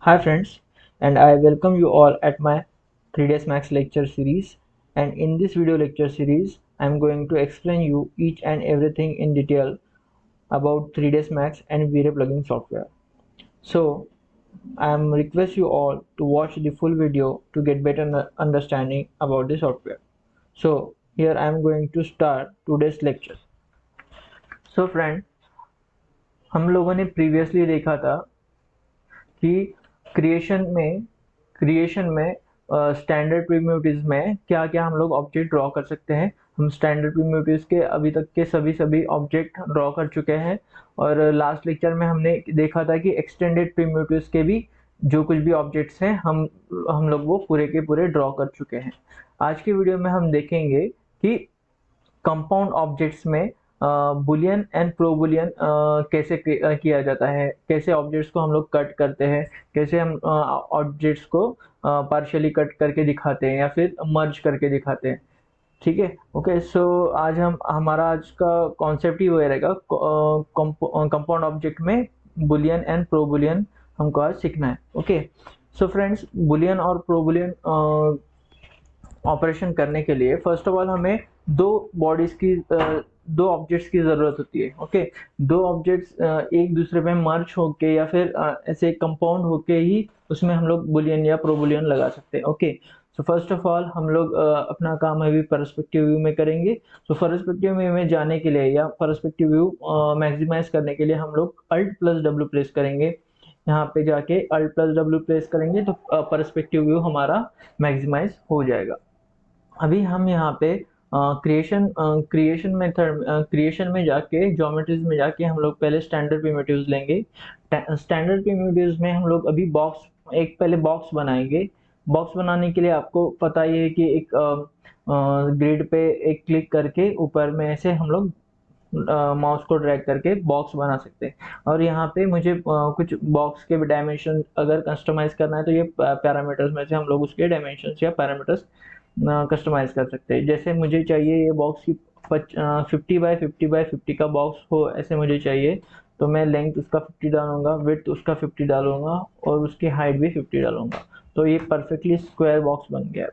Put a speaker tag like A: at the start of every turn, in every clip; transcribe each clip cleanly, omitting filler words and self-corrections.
A: Hi friends, and I welcome you all at my 3ds Max lecture series. And in this video lecture series, I am going to explain you each and everything in detail about 3ds Max and V-Ray plugin software. So I am request you all to watch the full video to get better understanding about the software. So here I am going to start today's lecture. So friend, हम लोगों ने previously देखा था कि creation में standard प्रीमिटिव्स में क्या क्या हम लोग ऑब्जेक्ट ड्रॉ कर सकते हैं। हम स्टैंडर्ड प्रीमिटिव्स के अभी तक के सभी ऑब्जेक्ट ड्रॉ कर चुके हैं और लास्ट लेक्चर में हमने देखा था कि एक्सटेंडेड प्रीमिटिव्स के भी जो कुछ भी ऑब्जेक्ट्स हैं हम लोग वो पूरे के पूरे ड्रॉ कर चुके हैं। आज की वीडियो में हम देखेंगे कि कंपाउंड ऑब्जेक्ट्स में बुलियन एंड प्रो बुलियन कैसे किया जाता है, कैसे ऑब्जेक्ट्स को हम लोग कट करते हैं, कैसे हम ऑब्जेक्ट्स को पार्शियली कट करके दिखाते हैं या फिर मर्ज करके दिखाते हैं। ठीक है, ओके। सो आज हमारा आज का कॉन्सेप्ट ही वो रहेगा, कंपाउंड ऑब्जेक्ट में बुलियन एंड प्रो बुलियन हमको आज सीखना है। ओके, सो फ्रेंड्स, बुलियन और प्रो बुलियन ऑपरेशन करने के लिए फर्स्ट ऑफ ऑल हमें दो ऑब्जेक्ट्स की ज़रूरत होती है। ओके, दो ऑब्जेक्ट्स एक दूसरे में मर्ज होके या फिर ऐसे कंपाउंड होके ही उसमें हम लोग बुलियन या प्रो बुलियन लगा सकते हैं। Okay, so first of all हम लोग अपना काम अभी पर्सपेक्टिव व्यू में करेंगे। सो पर्सपेक्टिव व्यू में जाने के लिए या पर्सपेक्टिव व्यू मैक्सिमाइज करने के लिए हम लोग अल्ट प्लस डब्ल्यू प्रेस करेंगे। यहाँ पे जाके अल्ट प्लस डब्ल्यू प्रेस करेंगे तो पर्सपेक्टिव व्यू हमारा मैक्सिमाइज हो जाएगा। अभी हम यहाँ पे क्रिएशन में जाके ज्योमेट्रीज में जाके हम लोग पहले स्टैंडर्ड प्रिमिटिव्स लेंगे। स्टैंडर्ड प्रिमिटिव्स में हम लोग अभी पहले बॉक्स बनाएंगे। बॉक्स बनाने के लिए आपको पता ही है कि एक ग्रिड पे एक क्लिक करके ऊपर में ऐसे हम लोग माउस को ड्रैग करके बॉक्स बना सकते हैं। और यहाँ पे मुझे कुछ बॉक्स के डायमेंशन अगर कस्टमाइज करना है तो ये पैरामीटर्स में से हम लोग उसके डायमेंशंस या पैरामीटर्स कस्टमाइज कर सकते हैं। जैसे मुझे चाहिए ये बॉक्स की 50 बाय 50 का बॉक्स हो, ऐसे मुझे चाहिए तो मैं लेंथ उसका 50 डालूंगा, विड्थ उसका 50 डालूंगा और उसकी हाइट भी 50 डालूंगा। तो ये परफेक्टली स्क्वायर बॉक्स बन गया।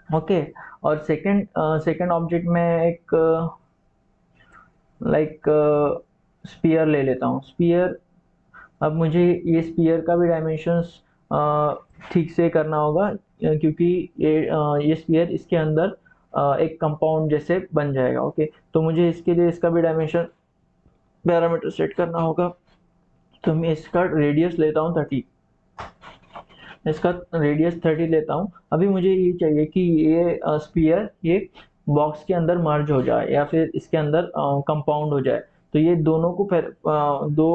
A: ओके, और सेकंड ऑब्जेक्ट में एक लाइक स्पीयर ले लेता हूँ। स्पीयर, अब मुझे ये स्पीयर का भी डायमेंशंस ठीक से करना होगा क्योंकि ये स्पीयर इसके अंदर एक कंपाउंड जैसे बन जाएगा। ओके, तो मुझे इसके लिए इसका भी डायमेंशन पैरामीटर सेट करना होगा। तो मैं इसका रेडियस लेता हूँ 30, इसका रेडियस 30 लेता हूँ। अभी मुझे ये चाहिए कि ये स्पीयर ये बॉक्स के अंदर मर्ज हो जाए या फिर इसके अंदर कंपाउंड हो जाए। तो ये दोनों को फिर दो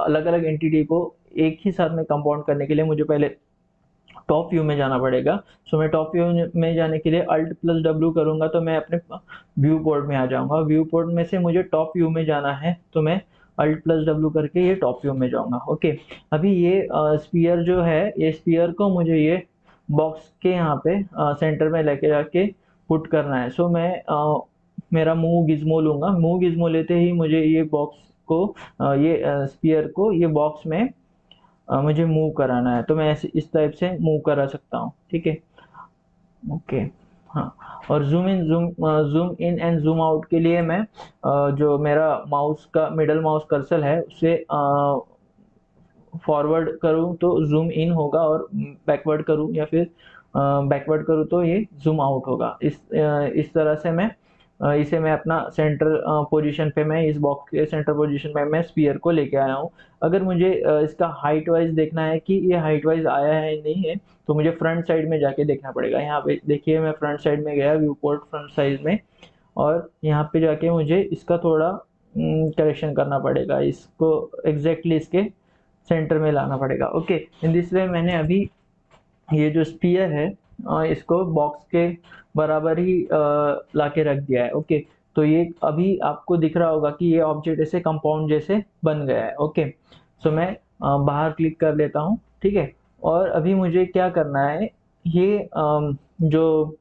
A: अलग अलग एंटिटी को एक ही साथ में कंपाउंड करने के लिए मुझे पहले टॉप व्यू में जाना पड़ेगा। सो मैं टॉप व्यू में जाने के लिए अल्ट प्लस डब्ल्यू करूंगा तो मैं अपने व्यू पोर्ट में आ जाऊंगा। व्यू पोर्ट में से मुझे टॉप व्यू में जाना है तो मैं अल्ट प्लस डब्ल्यू करके ये टॉप व्यू में जाऊंगा। ओके, अभी ये स्पीयर जो है, ये स्पीयर को मुझे ये बॉक्स के यहाँ पे सेंटर में लेके जाके पुट करना है। सो मैं मेरा मूव गिज्मो लूंगा। मूव गिज्मो लेते ही मुझे ये बॉक्स को ये स्पीयर को ये बॉक्स में मुझे मूव कराना है तो मैं ऐसे इस टाइप से मूव करा सकता हूँ। ठीक है, ओके। हाँ, और zoom in and zoom out के लिए मैं जो मेरा माउस का मिडल माउस कर्सर है उसे फॉरवर्ड करूँ तो जूम इन होगा और बैकवर्ड करूँ या फिर बैकवर्ड करूँ तो ये जूम आउट होगा। इस तरह से इसे मैं अपना सेंटर पोजीशन पे मैं इस बॉक्स के सेंटर पोजीशन में मैं स्पीयर को लेके आया हूँ। अगर मुझे इसका हाइट वाइज देखना है कि ये हाइट वाइज आया है या नहीं है तो मुझे फ्रंट साइड में जाके देखना पड़ेगा। यहाँ पे देखिए मैं फ्रंट साइड में गया, व्यू पोर्ट फ्रंट साइड में, और यहाँ पे जाके मुझे इसका थोड़ा करेक्शन करना पड़ेगा, इसको एग्जैक्टली इसके सेंटर में लाना पड़ेगा। ओके, इन दिस वे मैंने अभी ये जो स्पीयर है इसको बॉक्स के बराबर ही ला के रख दिया है। ओके, तो ये अभी आपको दिख रहा होगा कि ये ऑब्जेक्ट ऐसे कंपाउंड जैसे बन गया है। ओके, सो मैं बाहर क्लिक कर लेता हूँ। ठीक है, और अभी मुझे क्या करना है, ये जो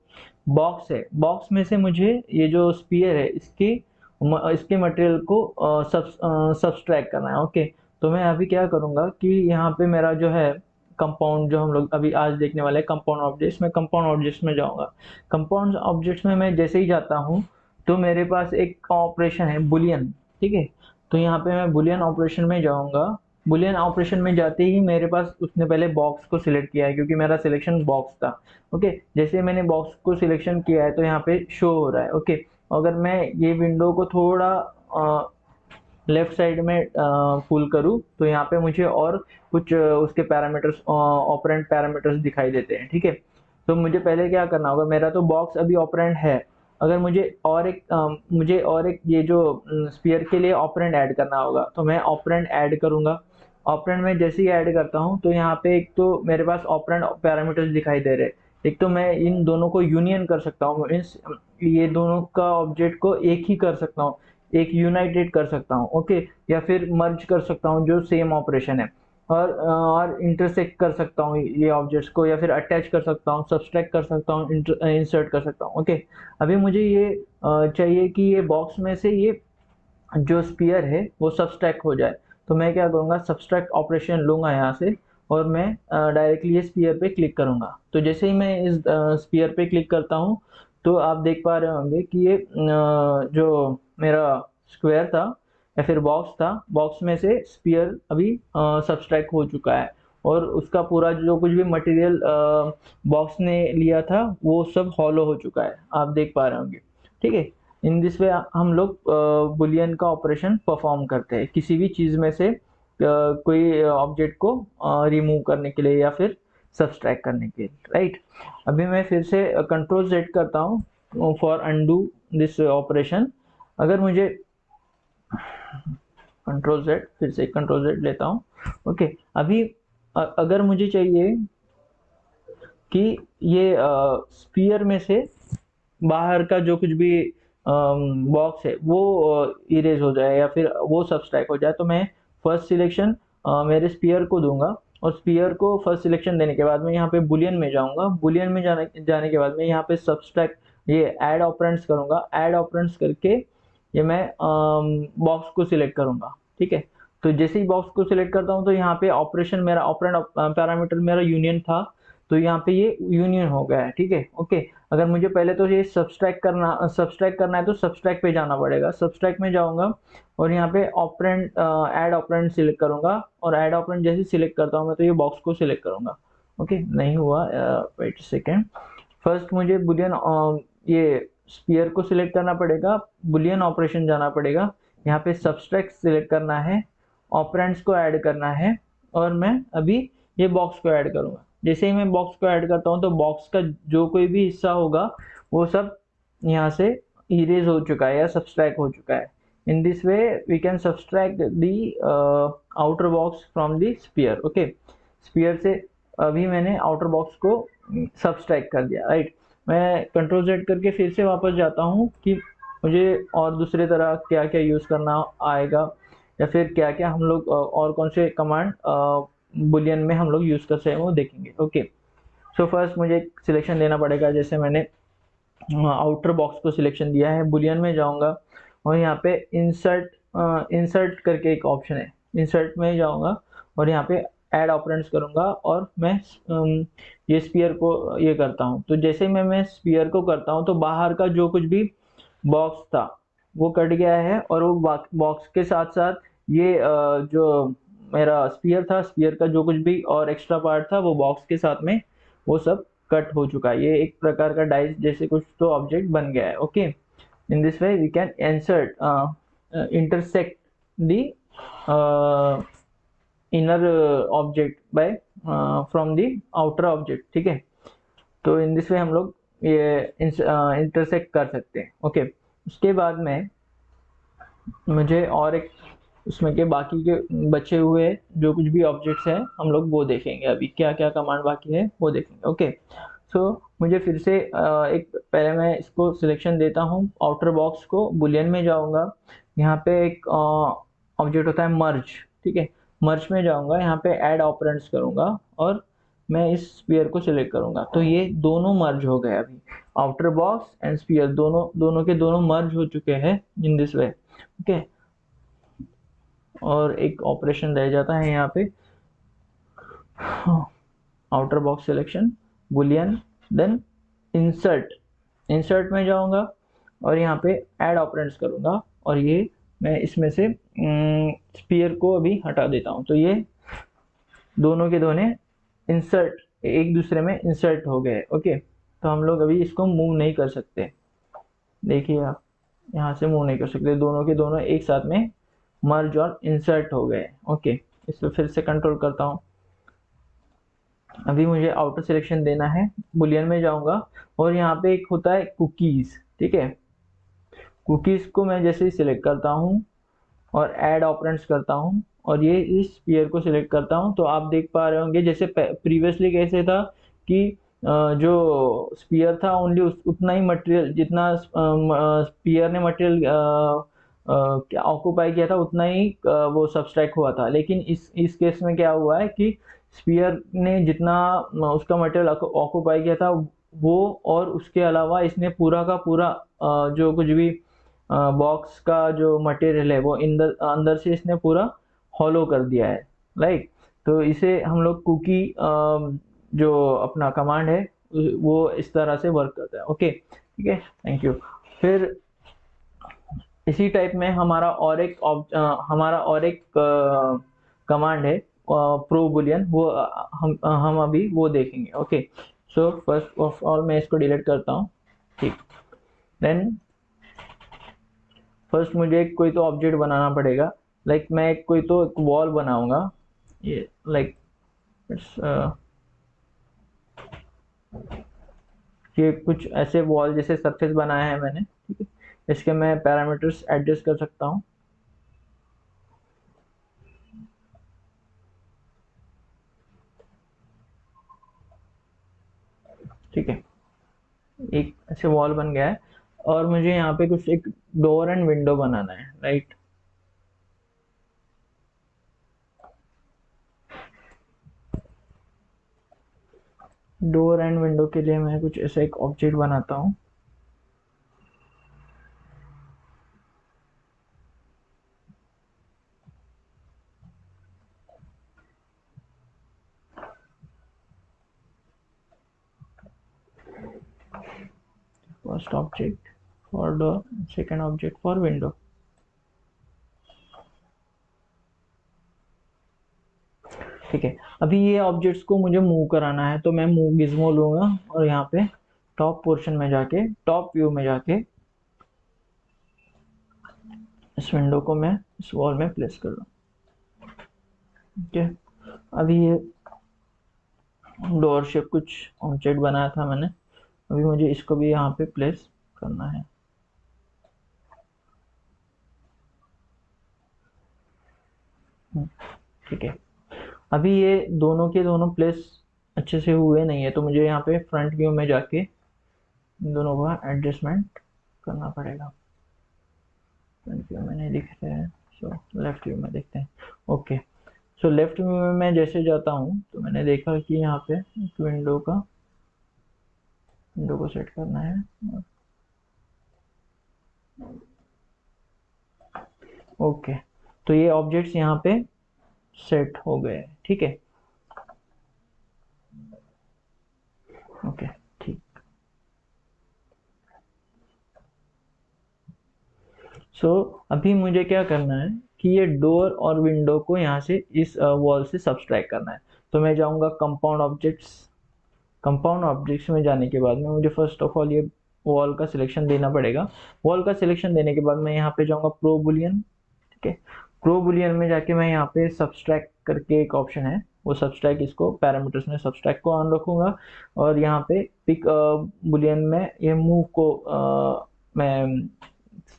A: बॉक्स है, बॉक्स में से मुझे ये जो स्पीयर है इसके मटेरियल को सब्सट्रैक्ट करना है। ओके, तो मैं अभी क्या करूँगा कि यहाँ पे मेरा जो है कंपाउंड जो हम लोग अभी आज देखने वाले हैं कंपाउंड ऑब्जेक्ट्स, मैं कंपाउंड ऑब्जेक्ट्स में जाऊंगा। कंपाउंड ऑब्जेक्ट्स में मैं जैसे ही जाता हूँ तो मेरे पास एक ऑपरेशन है बुलियन, ठीक है। तो यहाँ पे मैं बुलियन ऑपरेशन में जाऊंगा। बुलियन ऑपरेशन में जाते ही मेरे पास उसने पहले बॉक्स को सिलेक्ट किया है क्योंकि मेरा सिलेक्शन बॉक्स था। ओके, जैसे मैंने बॉक्स को सिलेक्शन किया है तो यहाँ पे शो हो रहा है। ओके, अगर मैं ये विंडो को थोड़ा लेफ्ट साइड में पुल करूँ तो यहाँ पे मुझे और कुछ उसके पैरामीटर्स, ऑपरेंड पैरामीटर्स दिखाई देते हैं, ठीक है। तो मुझे पहले क्या करना होगा, मेरा तो बॉक्स अभी ऑपरेंड है। अगर मुझे और एक ये जो स्फीयर के लिए ऑपरेंड ऐड करना होगा तो मैं ऑपरेंड ऐड करूंगा। ऑपरेंड में जैसे ही ऐड करता हूँ तो यहाँ पे एक तो मेरे पास ऑपरेंड पैरामीटर्स दिखाई दे रहे हैं। एक तो मैं इन दोनों को यूनियन कर सकता हूँ, मीन्स ये दोनों का ऑब्जेक्ट को एक ही कर सकता हूँ, एक यूनाइटेड कर सकता हूँ। ओके, या फिर मर्ज कर सकता हूँ जो सेम ऑपरेशन है, और इंटरसेक्ट कर सकता हूँ ये ऑब्जेक्ट्स को, या फिर अटैच कर सकता हूँ, सब्सट्रैक्ट कर सकता हूँ, इंसर्ट कर सकता हूँ। ओके, अभी मुझे ये चाहिए कि ये बॉक्स में से ये जो स्पीयर है वो सब्सट्रैक्ट हो जाए। तो मैं क्या करूँगा, सब्सट्रैक्ट ऑपरेशन लूँगा यहाँ से और मैं डायरेक्टली ये स्पीयर पे क्लिक करूँगा। तो जैसे ही मैं इस स्पीयर पे क्लिक करता हूँ तो आप देख पा रहे होंगे कि ये जो मेरा स्क्वायर था या फिर बॉक्स था, बॉक्स में से स्पीयर अभी सब्सट्रैक्ट हो चुका है और उसका पूरा जो कुछ भी मटेरियल बॉक्स ने लिया था वो सब हॉलो हो चुका है, आप देख पा रहे होंगे, ठीक है। इन दिस वे हम लोग बुलियन का ऑपरेशन परफॉर्म करते हैं किसी भी चीज़ में से कोई ऑब्जेक्ट को रिमूव करने के लिए या फिर सब्सट्रैक्ट करने के लिए, राइट। अभी मैं फिर से कंट्रोल जेड करता हूँ फॉर अनडू दिस ऑपरेशन। अगर मुझे कंट्रोल जेड, फिर से कंट्रोल जेड लेता हूँ। ओके, अभी अगर मुझे चाहिए कि ये स्पीयर में से बाहर का जो कुछ भी बॉक्स है वो इरेज हो जाए या फिर वो सब्सट्रैक्ट हो जाए, तो मैं फर्स्ट सिलेक्शन मेरे स्पीयर को दूंगा और स्पीयर को फर्स्ट सिलेक्शन देने के बाद मैं यहाँ पे बुलियन में जाऊंगा। बुलियन में जाने के बाद मैं यहाँ पे सब्सट्रैक्ट ये ऐड ऑपरेंड्स करूंगा। ऐड ऑपरेंड्स करके ये मैं बॉक्स को सिलेक्ट करूंगा, ठीक है। तो जैसे ही बॉक्स को सिलेक्ट करता हूँ तो यहाँ पे ऑपरेशन मेरा ऑपरेंड पैरामीटर मेरा यूनियन था, तो यहाँ पे ये यूनियन हो गया है, ठीक है। ओके, अगर मुझे पहले तो ये सब्सट्रैक्ट करना है तो सब्सट्रैक्ट पे जाना पड़ेगा। सब्सट्रैक्ट में जाऊंगा और यहाँ पे ऑपरेंड ऐड ऑपरेंड सिलेक्ट करूंगा और ऐड ऑपरेंड जैसे सिलेक्ट करता हूँ मैं तो ये बॉक्स को सिलेक्ट करूंगा। ओके, नहीं हुआ, वेट सेकेंड। फर्स्ट मुझे बुलियन ये स्पीयर को सिलेक्ट करना पड़ेगा, बुलियन ऑपरेशन जाना पड़ेगा, यहाँ पे सब्सट्रैक्ट सिलेक्ट करना है, ऑपरेंड्स को ऐड करना है और मैं अभी ये बॉक्स को ऐड करूंगा। जैसे ही मैं बॉक्स को ऐड करता हूँ तो बॉक्स का जो कोई भी हिस्सा होगा वो सब यहाँ से इरेज हो चुका है या सब्सट्रैक्ट हो चुका है। In this way we can subtract the outer box from the sphere. Okay, sphere से अभी मैंने आउटर बॉक्स को सब्सट्रैक्ट कर दिया, राइट। मैं कंट्रोल जेड करके फिर से वापस जाता हूँ कि मुझे और दूसरे तरह क्या क्या यूज़ करना आएगा या फिर क्या क्या हम लोग और कौन से कमांड बुलियन में हम लोग यूज़ कर सकते हैं वो देखेंगे। ओके, सो फर्स्ट मुझे एक सिलेक्शन देना पड़ेगा। जैसे मैंने आउटर बॉक्स को सिलेक्शन दिया है, बुलियन में जाऊंगा और यहाँ पे इंसर्ट करके एक ऑप्शन है, इंसर्ट में जाऊंगा और यहाँ पे ऐड ऑपरेंड्स करूंगा और मैं ये स्पीयर को ये करता हूँ। तो जैसे ही मैं स्पीयर को करता हूँ तो बाहर का जो कुछ भी बॉक्स था वो कट गया है और वो बॉक्स के साथ साथ ये जो मेरा स्पीयर था, स्पीयर का जो कुछ भी और एक्स्ट्रा पार्ट था वो बॉक्स के साथ में वो सब कट हो चुका है। ये एक प्रकार का डाइस जैसे कुछ तो ऑब्जेक्ट बन गया है। Okay, in this way we can intersect the inner object by from the outer object, ठीक है। तो इन दिस वे हम लोग ये इंटरसेक्ट कर सकते हैं। ओके, उसके बाद में मुझे और एक उसमें के बाकी के बचे हुए जो कुछ भी ऑब्जेक्ट्स हैं हम लोग वो देखेंगे। अभी क्या क्या कमांड बाकी है वो देखेंगे। ओके, सो मुझे फिर से एक पहले मैं इसको सिलेक्शन देता हूँ आउटर बॉक्स को, बुलियन में जाऊंगा, यहाँ पे एक ऑब्जेक्ट होता है मर्ज, ठीक है। मर्ज में जाऊंगा, यहाँ पे ऐड ऑपरेंड्स करूंगा और मैं इस स्पीयर को सिलेक्ट करूंगा तो ये दोनों मर्ज हो गए। अभी आउटर बॉक्स एंड स्पीयर दोनों दोनों के दोनों मर्ज हो चुके हैं इन दिस वे। ओके, और एक ऑपरेशन रह जाता है यहाँ पे, outer box selection, boolean, then insert. Insert में जाऊंगा और यहाँ पे ऐड ऑपरेंड्स करूंगा और ये मैं इसमें से स्पीयर को अभी हटा देता हूँ। तो ये दोनों के दोनों इंसर्ट एक दूसरे में इंसर्ट हो गए। ओके, तो हम लोग अभी इसको मूव नहीं कर सकते। देखिए आप यहाँ से मूव नहीं कर सकते, दोनों के दोनों एक साथ में मर्ज और इंसर्ट हो गए। ओके, इसको फिर से कंट्रोल करता हूँ। अभी मुझे आउटर सिलेक्शन देना है, बुलियन में जाऊंगा और यहाँ पे एक होता है कुकीज। ठीक है, कुकीज को मैं जैसे ही सिलेक्ट करता हूँ और ऐड ऑपरेंड्स करता हूँ और ये इस स्पीयर को सिलेक्ट करता हूँ, तो आप देख पा रहे होंगे जैसे प्रीवियसली कैसे था कि जो स्पीयर था ओनली उतना ही मटेरियल जितना स्पीयर ने मटेरियल ऑक्यूपाई किया था उतना ही वो सब्सट्रैक्ट हुआ था। लेकिन इस केस में क्या हुआ है कि स्पीयर ने जितना उसका मटेरियल ऑक्यूपाई किया था वो, और उसके अलावा इसने पूरा का पूरा जो कुछ भी बॉक्स का जो मटेरियल है वो अंदर से इसने पूरा हॉलो कर दिया है। राइट, तो इसे हम लोग कुकी जो अपना कमांड है वो इस तरह से वर्क करता है। ओके, ठीक है, थैंक यू। फिर इसी टाइप में हमारा और एक कमांड है प्रो बुलियन, वो हम अभी वो देखेंगे। Okay, so first of all मैं इसको डिलीट करता हूँ। ठीक, देन फर्स्ट मुझे कोई तो ऑब्जेक्ट बनाना पड़ेगा। लाइक मैं कोई तो एक वॉल बनाऊंगा, ये लाइक ये कुछ ऐसे वॉल जैसे सरफेस बनाया है मैंने। ठीक है, इसके मैं पैरामीटर्स एडजस्ट कर सकता हूँ। ठीक है, एक ऐसे वॉल बन गया है और मुझे यहाँ पे कुछ एक डोर एंड विंडो बनाना है। राइट, डोर एंड विंडो के लिए मैं कुछ ऐसा एक ऑब्जेक्ट बनाता हूँ। First object for door, second object for window. ठीक है, अभी ये ऑब्जेक्ट्स को मुझे मूव कराना है, तो मैं मूव गिज्मो लूंगा और यहाँ पे टॉप पोर्शन में जाके, टॉप व्यू में जाके इस विंडो को मैं इस वॉल में प्लेस कर लूँ। ठीक है, अभी ये डोर शेप कुछ ऑब्जेक्ट बनाया था मैंने, अभी मुझे इसको भी यहाँ पे प्लेस करना है। ठीक है, अभी ये दोनों के दोनों प्लेस अच्छे से हुए नहीं है, तो मुझे यहाँ पे फ्रंट व्यू में जाके इन दोनों का एडजस्टमेंट करना पड़ेगा। फ्रंट व्यू में नहीं दिख रहे हैं, सो लेफ्ट व्यू में देखते हैं। ओके, सो लेफ्ट व्यू में मैं जैसे जाता हूँ तो मैंने देखा कि यहाँ पे एक विंडो को सेट करना है। ओके, तो ये ऑब्जेक्ट्स यहाँ पे सेट हो गए। ठीक है, ओके, ठीक। सो अभी मुझे क्या करना है कि ये डोर और विंडो को यहाँ से इस वॉल से सब्सट्रैक्ट करना है। तो मैं जाऊँगा कंपाउंड ऑब्जेक्ट्स। कंपाउंड ऑब्जेक्ट्स में जाने के बाद में मुझे फर्स्ट ऑफ ऑल ये वॉल का सिलेक्शन देना पड़ेगा। वॉल का सिलेक्शन देने के बाद मैं यहाँ पे जाऊँगा प्रो बुलियन। ठीक है, प्रो बुलियन में जाके मैं यहाँ पे सब्सट्रैक्ट करके एक ऑप्शन है, वो सब्सट्रैक्ट, इसको पैरामीटर्स में सब्सट्रैक्ट को ऑन रखूंगा और यहाँ पे पिक बुलियन में ये मूव को मैं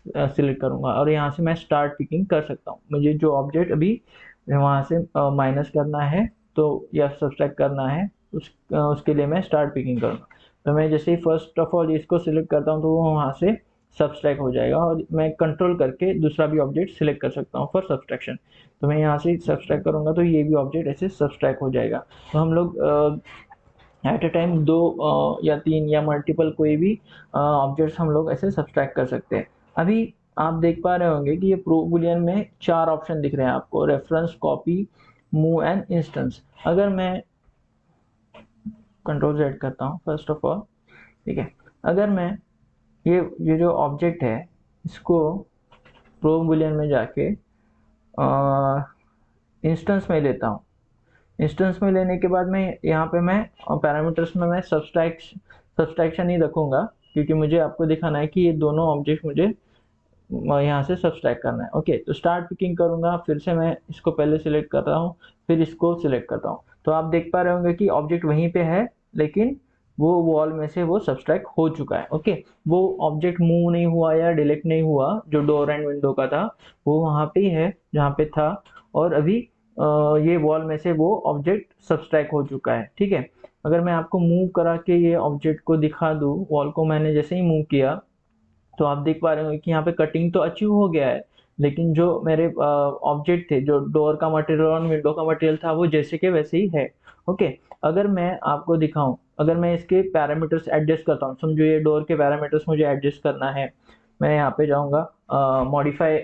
A: सिलेक्ट करूंगा और यहाँ से मैं स्टार्ट पिकिंग कर सकता हूँ। मुझे जो ऑब्जेक्ट अभी वहाँ से माइनस करना है तो या सब्सट्रैक्ट करना है उसके लिए मैं स्टार्ट पिकिंग करूँगा। तो मैं जैसे ही फर्स्ट ऑफ ऑल इसको सिलेक्ट करता हूँ तो वो वहाँ से सब्सट्रैक्ट हो जाएगा और मैं कंट्रोल करके दूसरा भी ऑब्जेक्ट सिलेक्ट कर सकता हूँ फॉर सब्सट्रैक्शन। तो मैं यहाँ से सब्सट्रैक्ट करूँगा तो ये भी ऑब्जेक्ट ऐसे सब्सट्रैक्ट हो जाएगा। तो हम लोग एट ए टाइम दो या तीन या मल्टीपल कोई भी ऑब्जेक्ट्स हम लोग ऐसे सब्सट्रैक्ट कर सकते हैं। अभी आप देख पा रहे होंगे कि ये प्रो बुलियन में 4 ऑप्शन दिख रहे हैं आपको, reference, copy, move and instance. अगर मैं कंट्रोल Z करता हूँ फर्स्ट ऑफ ऑल, ठीक है। अगर मैं ये जो ऑब्जेक्ट है इसको प्रो बुलियन में जाके इंस्टेंस में लेता हूँ। इंस्टेंस में लेने के बाद में यहाँ पे मैं पैरामीटर्स में मैं सब्सट्रैक्शन ही रखूँगा, क्योंकि मुझे आपको दिखाना है कि ये दोनों ऑब्जेक्ट मुझे यहाँ से सब्सट्रैक्ट करना है। ओके, तो स्टार्ट पिकिंग करूँगा, फिर से मैं इसको पहले सिलेक्ट करता हूँ, फिर इसको सिलेक्ट करता हूँ। तो आप देख पा रहे होंगे कि ऑब्जेक्ट वहीं पे है, लेकिन वो वॉल में से वो सब्सट्रैक्ट हो चुका है। ओके, वो ऑब्जेक्ट मूव नहीं हुआ या डिलीट नहीं हुआ, जो डोर एंड विंडो का था वो वहाँ पे ही है जहाँ पे था, और अभी ये वॉल में से वो ऑब्जेक्ट सब्सट्रैक्ट हो चुका है, ठीक है। अगर मैं आपको मूव करा के ये ऑब्जेक्ट को दिखा दूँ, वॉल को मैंने जैसे ही मूव किया तो आप देख पा रहे होंगे कि यहाँ पे कटिंग तो अचीव हो गया है, लेकिन जो मेरे ऑब्जेक्ट थे, जो डोर का मटेरियल और विंडो का मटेरियल था, वो जैसे के वैसे ही है। ओके, अगर मैं आपको दिखाऊं, अगर मैं इसके पैरामीटर्स एडजस्ट करता हूँ, समझो ये डोर के पैरामीटर्स मुझे एडजस्ट करना है, मैं यहाँ पे जाऊँगा मॉडिफाई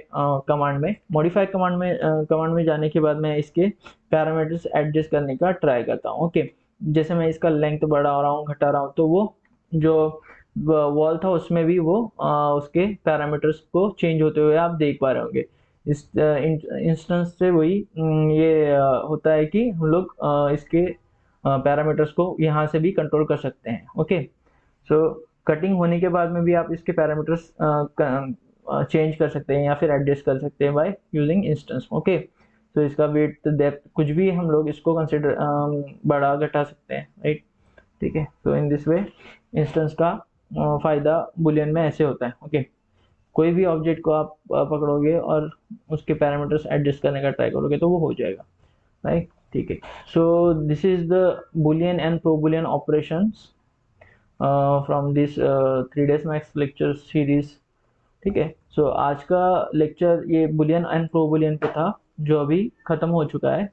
A: कमांड में जाने के बाद मैं इसके पैरामीटर्स एडजस्ट करने का ट्राई करता हूँ। ओके, जैसे मैं इसका लेंथ बढ़ा रहा हूँ, घटा रहा हूँ, तो वो जो वॉल था उसमें भी वो उसके पैरामीटर्स को चेंज होते हुए आप देख पा रहे होंगे। इस इंस्टेंस से वही ये होता है कि हम लोग इसके पैरामीटर्स को यहाँ से भी कंट्रोल कर सकते हैं। ओके, सो कटिंग होने के बाद में भी आप इसके पैरामीटर्स चेंज कर सकते हैं या फिर एडजस्ट कर सकते हैं बाय यूजिंग इंस्टेंस। ओके, तो इसका वेट डेप्थ कुछ भी हम लोग इसको कंसिडर बढ़ा घटा सकते हैं, राइट, ठीक है। तो इन दिस वे इंस्टेंस का फ़ायदा बुलियन में ऐसे होता है। ओके, कोई भी ऑब्जेक्ट को आप पकड़ोगे और उसके पैरामीटर्स एडजस्ट करने का ट्राई करोगे तो वो हो जाएगा, राइट, ठीक है। So this is the Boolean and pro Boolean operations from this 3 days maths lecture series, ठीक है। सो आज का लेक्चर ये बुलियन एंड प्रो बुलियन पे था, जो अभी खत्म हो चुका है।